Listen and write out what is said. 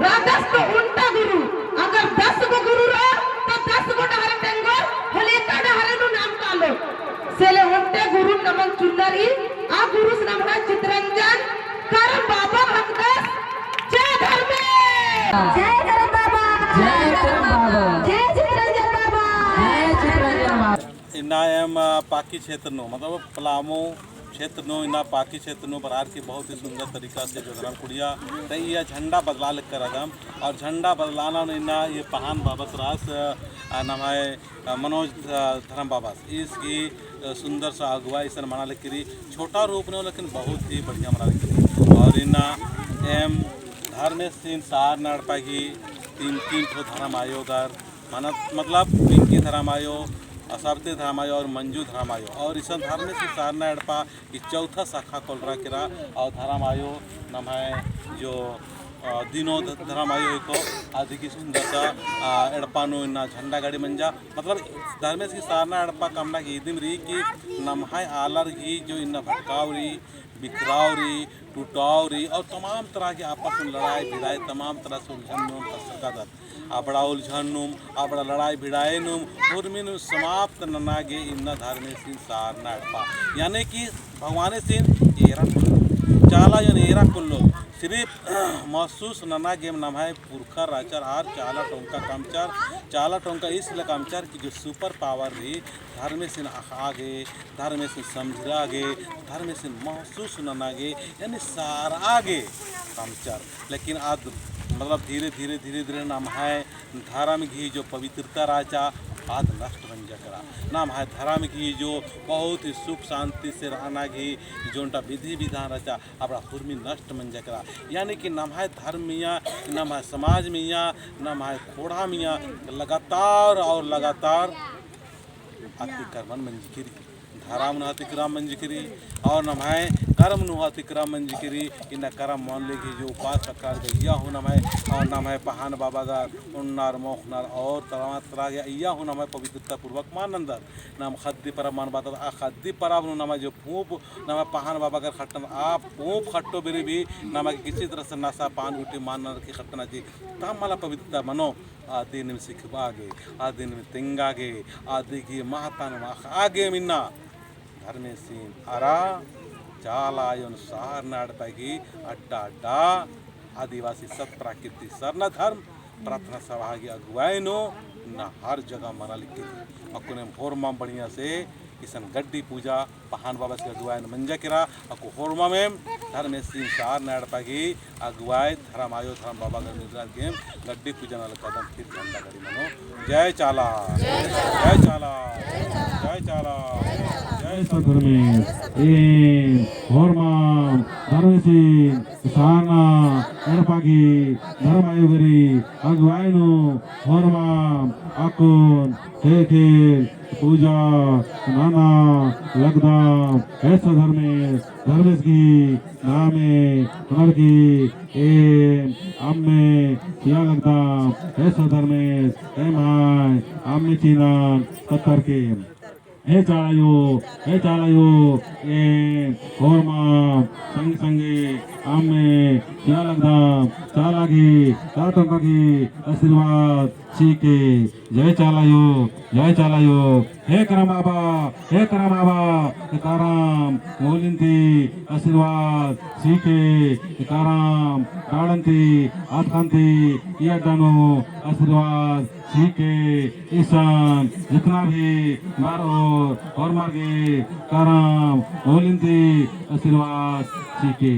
राधस तो उल्टा गुरु अगर 10 गो गुरु रहो तो 10 गो डहरे टेंगो होले का डहरे नु नाम कालो सेले उल्टे गुरु नमन चुंदरी आ गुरु से नाम है चित्रंजन कर बाबा भक्तस जय धर्मे जय करम बाबा जय करम बाबा जय चित्रंजन बाबा जय चित्रंजन बाबा इना एम पाकी क्षेत्र नो मतलब पलामू क्षेत्र नो इना पाकी क्षेत्र नो बरार की बहुत ही सुंदर तरीका से जो धर्म कुड़िया तो ये झंडा बदला लिख कर अदम और झंडा बदलाना इना ये पहान बाबस रास नाम है मनोज धर्म बाबस इसकी सुंदर सा अगुवाई सन मना लिख करी छोटा रूप ने लेकिन बहुत ही बढ़िया मना लिख करी और इना एम धर्म सीन सार नड़पागी तीन ठो धर्म आयोगर मतलब पिंकी धर्म आयो असाबते धर्मायो और मंजू धर्मायो और इस धर्म से सारना एड़पा कि चौथा शाखा कोलरा किरा और धर्मायो नाम है जो दिनों धर्मायो को आदि की सुंदर सा एड़पानो इन्ना झंडा गाड़ी मंजा मतलब धर्म से सारना एड़पा कामना की इदिम री कि नमहाय आलर की जो इन्ना भटकावरी बिखरावरी टूटावरी और तमाम तरह की आपस में लड़ाई भिड़ाई तमाम तरह से उलझन आबड़ा उलझन आबड़ा लड़ाई भिड़ाई उर्मिन समाप्त ननागे इन्ना धर्मे सीन सारना एड़पा यानी कि भगवान सीन एरा चाला यन एरा कुल्लो सिर्फ महसूस नना गेम नाम है पुरखा राचार आर चाला टोंका कामचार चाला टोंका इसलिए कामचार की जो सुपर पावर रही धर्म से आगे धर्म से समझ आगे धर्म से महसूस नना गे यानी सार आगे कामचार लेकिन आज मतलब धीरे धीरे नाम है धार्म की जो पवित्रता राचा आज नष्ट बन जाकरा नाम है धर्म की जो बहुत ही सुख शांति से रहना की जोटा विधि विधान रचा अपना हुर्मी नष्ट बन जाकरा यानी कि नाम है धर्म मियाँ नाम है समाज मियाँ नाम है थोड़ा मियाँ लगातार और लगातार अतिक्रमण मंजिकिरी धराम न अतिक्रम मंजिकिरी और नम है कर्म नु अतिक्रम मंजिकिरी इन कर्म मान लेगी जो उपास कर गया हूँ नम है और नम है पहान बाबा का उन्नार मोखनार और तरह गया या हूँ नम है पवित्रता पूर्वक मान अंदर नम खद्दी परब मान बात आ खद्दी परब नम जो फूप नम पहान बाबा का खट्टन आप फूप खट्टो बेरी भी नम किसी तरह से नशा पान गुटी मान की खट्टना जी तम मला पवित्रता मनो आदि में सिखबागे आदि में तिंगागे आदि की महता आगे मिन्ना धर्मे सीन आरा चालायन सार नाड़पागी अड्डा अड्डा आदिवासी सत प्राकृतिक सरना धर्म प्रार्थना सभा की अगुवाई नो न हर जगह मना लिखी अकुने होरमा बढ़िया से किसन गड्डी पूजा पहान बाबा से अगुवाई मंजा किरा अको होरमा में धर्म सीन सार नाड़पागी अगुवाई धर्म आयो धर्म बाबा का निर्धार गेम गड्डी पूजा नाल कदम फिर झंडा गड़ी मनो जय चाला जय चाला जय चाला धर्मे ए होरमा धर्मेसी सारना एड़पागी धर्म आयोगरी अगुवाइनो होरमा अकुन थे पूजा नाना लगदा ऐसा धर्मेश की नामे नर की ए आमे किया लगदा ऐसा धर्मेश ए माय आमे चीना पत्थर के हे चालायो ए होरमा संगे आमे क्या लगदा चालागी ताटंका की आशीर्वाद सीखे जय चालायो हे करम बाबा काराम मोलिंती आशीर्वाद सीखे काराम डाड़ंती आतकांती यादानो आशीर्वाद सीखे ईशान जितना भी मारो और मार्गे काराम मोलिंती आशीर्वाद सीखे।